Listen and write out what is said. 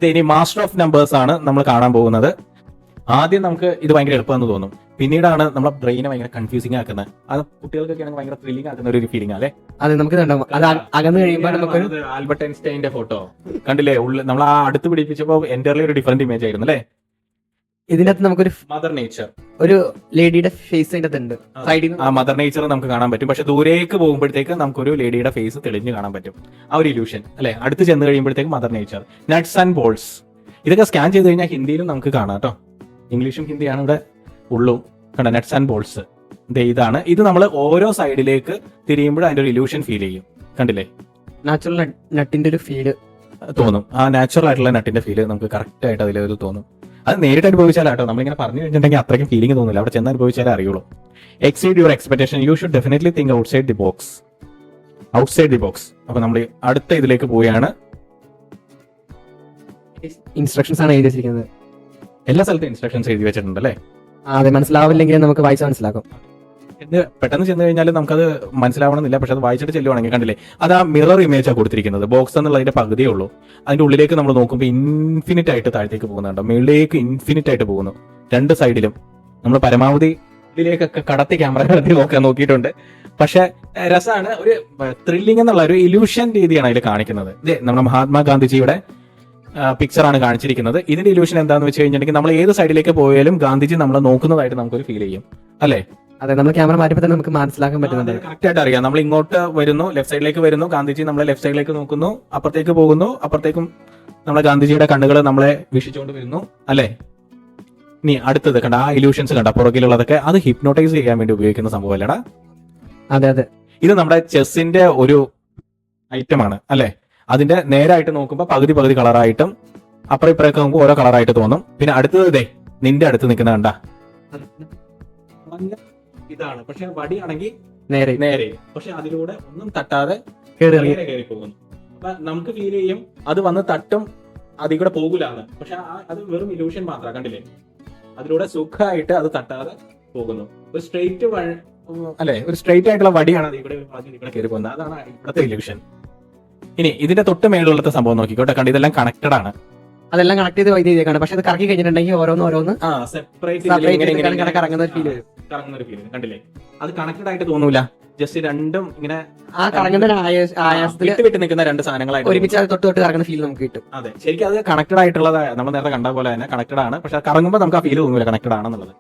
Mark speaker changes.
Speaker 1: ഇനി master of numbers ആണ് നമ്മൾ കാണാൻ പോകുന്നത്. ആദ്യം നമുക്ക് ഇത് ഭയങ്കര എളുപ്പമെന്ന് തോന്നും, പിന്നീടാണ് നമ്മളെ ബ്രെയിനെ ഭയങ്കര കൺഫ്യൂസിംഗ് ആക്കുന്നത്. അത് കുട്ടികൾക്കൊക്കെ ആണെങ്കിൽ ഭയങ്കര ത്രില്ലിംഗ് ആക്കുന്ന ഒരു ഫീലിംഗ് അല്ലേ?
Speaker 2: അതെ, നമുക്ക് അകന്നു കഴിയുമ്പോൾ നമുക്ക്
Speaker 1: ആൽബർട്ട് ഐൻസ്റ്റൈന്റെ ഫോട്ടോ കണ്ടില്ലേ? നമ്മൾ ആ അടുത്ത് പിടിപ്പിച്ചപ്പോ എന്റർലി ഒരു ഡിഫറെന്റ് ഇമേജ് ആയിരുന്നു അല്ലേ?
Speaker 2: ഇതിനകത്ത് നമുക്കൊരു
Speaker 1: മദർ നേച്ചർ,
Speaker 2: ഒരു ലേഡിയുടെ ഫേസ് അതിന്റെ അകത്തുണ്ട് സൈഡിൽ.
Speaker 1: ആ മദർ നേച്ചർ നമുക്ക് കാണാൻ പറ്റും. പക്ഷെ ദൂരേക്ക് പോകുമ്പോഴത്തേക്ക് നമുക്കൊരു ലേഡിയുടെ ഫേസ് തെളിഞ്ഞ് കാണാൻ പറ്റും. ആ ഒരു ഇല്യൂഷൻ അല്ലെ? അടുത്ത് ചെന്ന് കഴിയുമ്പോഴത്തേക്ക് mother nature. Nuts and balls ഇതൊക്കെ സ്കാൻ ചെയ്ത് കഴിഞ്ഞാൽ ഹിന്ദിയിലും നമുക്ക് കാണാം കേട്ടോ. ഇംഗ്ലീഷും ഹിന്ദിയാണ് ഇവിടെ ഉള്ളൂ. കണ്ട നട്ട്സ് ആൻഡ് ബോൾസ് ഇതാണ്. ഇത് നമ്മൾ ഓരോ സൈഡിലേക്ക് തിരിയുമ്പോൾ അതിന്റെ ഒരു ഇല്യൂഷൻ ഫീൽ ചെയ്യും. കണ്ടില്ലേ?
Speaker 2: നാച്ചുറൽ നട്ടിന്റെ ഒരു ഫീല്
Speaker 1: തോന്നും. ആ നാച്ചുറൽ ആയിട്ടുള്ള നട്ടിന്റെ ഫീല് നമുക്ക് കറക്റ്റ് ആയിട്ട് അതിലൊരു തോന്നും. അത് നേരിട്ട് അനുഭവിച്ചാലാട്ടോ. നമ്മളിങ്ങനെ പറഞ്ഞു കഴിഞ്ഞിട്ടുണ്ടെങ്കിൽ അത്രയ്ക്കും ഫീലിംഗ് തോന്നില്ല, അവിടെ ചെന്ന് അനുഭവിച്ചാലേ അറിയുള്ളൂ. Exceed your expectation, you should definitely think outside the box. Outside the box. അപ്പൊ നമ്മൾ അടുത്ത ഇതിലേക്ക് പോവുകയാണ്.
Speaker 2: ഇൻസ്ട്രക്ഷൻസ് ആണ് എഴുതി വെച്ചിരിക്കുന്നത്.
Speaker 1: എല്ലാ സ്ഥലത്തും ഇൻസ്ട്രക്ഷൻസ് എഴുതി വെച്ചിട്ടുണ്ട് അല്ലേ?
Speaker 2: അതെ, മനസ്സിലാവില്ലെങ്കിൽ നമുക്ക് വായിച്ച് മനസ്സിലാക്കും.
Speaker 1: പെട്ടെന്ന് ചെന്ന് കഴിഞ്ഞാൽ നമുക്കത് മനസ്സിലാവണമെന്നില്ല, പക്ഷെ അത് വായിച്ചിട്ട് ചെല്ലുവാണെങ്കിൽ കണ്ടില്ലേ, അത് ആ മിറർ ഇമേജാണ് കൊടുത്തിരിക്കുന്നത്. ബോക്സ് എന്നുള്ളതിന്റെ പകുതിയേ ഉള്ളൂ. അതിന്റെ ഉള്ളിലേക്ക് നമ്മൾ നോക്കുമ്പോൾ ഇൻഫിനിറ്റ് ആയിട്ട് താഴത്തേക്ക് പോകുന്നുണ്ടോ, മുകളിലേക്ക് ഇൻഫിനിറ്റ് ആയിട്ട് പോകുന്നു. രണ്ട് സൈഡിലും നമ്മൾ പരമാവധി ഇതിലേക്കൊക്കെ കടത്തി ക്യാമറ കടത്തി നോക്കിയിട്ടുണ്ട്. പക്ഷെ രസമാണ്, ഒരു ത്രില്ലിംഗ് എന്നുള്ള ഒരു ഇല്യൂഷൻ രീതിയാണ് അതിൽ കാണിക്കുന്നത്. ഇതേ നമ്മുടെ മഹാത്മാഗാന്ധിജിയുടെ പിക്ചറാണ് കാണിച്ചിരിക്കുന്നത്. ഇതിന്റെ ഇല്യൂഷൻ എന്താണെന്ന് വെച്ച് കഴിഞ്ഞിട്ടുണ്ടെങ്കിൽ നമ്മൾ ഏത് സൈഡിലേക്ക് പോയാലും ഗാന്ധിജി നമ്മളെ നോക്കുന്നതായിട്ട് നമുക്കൊരു ഫീൽ ചെയ്യും അല്ലേ?
Speaker 2: അതെ, നമ്മൾ ക്യാമറ മാറ്റിയപ്പോൾ തന്നെ നമുക്ക് മനസ്സിലാക്കാൻ പറ്റുന്നുണ്ട്.
Speaker 1: കറക്റ്റ് ആയിട്ട് അറിയാം. നമ്മൾ ഇങ്ങോട്ട് വരുന്നു, ലെഫ്റ്റ് സൈഡിലേക്ക് വരുന്നു, ഗാന്ധിജി നമ്മളെ ലെഫ്റ്റ് സൈഡിലേക്ക് നോക്കുന്നു, അപ്പുറത്തേക്ക് പോകുന്നു, അപ്പുറത്തേക്കും നമ്മളെ ഗാന്ധിജിയുടെ കണ്ണുകൾ നമ്മളെ വീക്ഷിച്ചുകൊണ്ട് വരുന്നു അല്ലേ? ഇനി അടുത്തത് കണ്ട ആ ഇല്യൂഷൻസ് കണ്ട പുറകിലുള്ളതൊക്കെ അത് ഹിപ്നോട്ടൈസ് ചെയ്യാൻ വേണ്ടി ഉപയോഗിക്കുന്ന സംഭവമല്ലേടാ?
Speaker 2: അതെ അതെ,
Speaker 1: ഇത് നമ്മുടെ ചെസ്സിന്റെ ഒരു ഐറ്റമാണ് അല്ലെ? അതിന്റെ നേരായിട്ട് നോക്കുമ്പോൾ പകുതി പകുതി കളറായിട്ടും അപ്പുറം ഇപ്പുറമൊക്കെ നമുക്ക് ഓരോ കളറായിട്ട് തോന്നും. പിന്നെ അടുത്തത് ഇതേ നിന്റെ അടുത്ത് നിൽക്കുന്ന കണ്ട ഇതാണ്. പക്ഷെ വടിയാണെങ്കിൽ
Speaker 2: നേരെ
Speaker 1: നേരെ, പക്ഷെ അതിലൂടെ ഒന്നും തട്ടാതെ കയറി പോകുന്നു. അപ്പൊ നമുക്ക് ഫീൽ ചെയ്യും അത് വന്ന് തട്ടും അതിൽ കൂടെ പോകൂലാണ്. പക്ഷെ അത് വെറും ഇല്യൂഷൻ മാത്രമാണ്. കണ്ടില്ലേ? അതിലൂടെ സുഖമായിട്ട് അത് തട്ടാതെ പോകുന്നു. ഒരു സ്ട്രെയിറ്റ് അല്ലെ, ഒരു സ്ട്രെയിറ്റ് ആയിട്ടുള്ള വടിയാണ് അതിൽ കൂടെ കയറി പോകുന്നത്. അതാണ് ഇവിടുത്തെ ഇല്യൂഷൻ. ഇനി ഇതിന്റെ തൊട്ട് മേളുള്ളത്തെ സംഭവം നോക്കിക്കോട്ടെ. കണ്ട് ഇതെല്ലാം കണക്റ്റഡ് ആണ്.
Speaker 2: അതെല്ലാം കണക്ട് ചെയ്ത് വൈദ്യുതി ചെയ്തേക്കാണ്. പക്ഷെ അത് കറക്കി കഴിഞ്ഞിട്ടുണ്ടെങ്കിൽ ഓരോന്ന്
Speaker 1: സെപ്പറേറ്റ്
Speaker 2: കറങ്ങുന്ന ഒരു ഫീൽ
Speaker 1: കണ്ടില്ലേ? അത് കണക്റ്റഡ് ആയിട്ട് തോന്നൂല. ജസ്റ്റ് രണ്ടും ഇങ്ങനെ
Speaker 2: ആ കറങ്ങുന്ന ആയാസത്തിൽ
Speaker 1: വിട്ട് നിൽക്കുന്ന രണ്ട് സാധനങ്ങളായിട്ട്
Speaker 2: ഒരുമിച്ച് അത് തൊട്ട് കറങ്ങുന്ന ഫീൽ നമുക്ക് കിട്ടും.
Speaker 1: അതെ, ശരിക്കും അത് കണക്റ്റഡ് ആയിട്ടുള്ളത് നമ്മൾ നേരത്തെ കണ്ട പോലെ തന്നെ കണക്റ്റഡ് ആണ്. പക്ഷെ കറങ്ങുമ്പോൾ നമുക്ക് ആ ഫീൽ തോന്നൂല കണക്റ്റഡ് ആണെന്നുള്ളത്.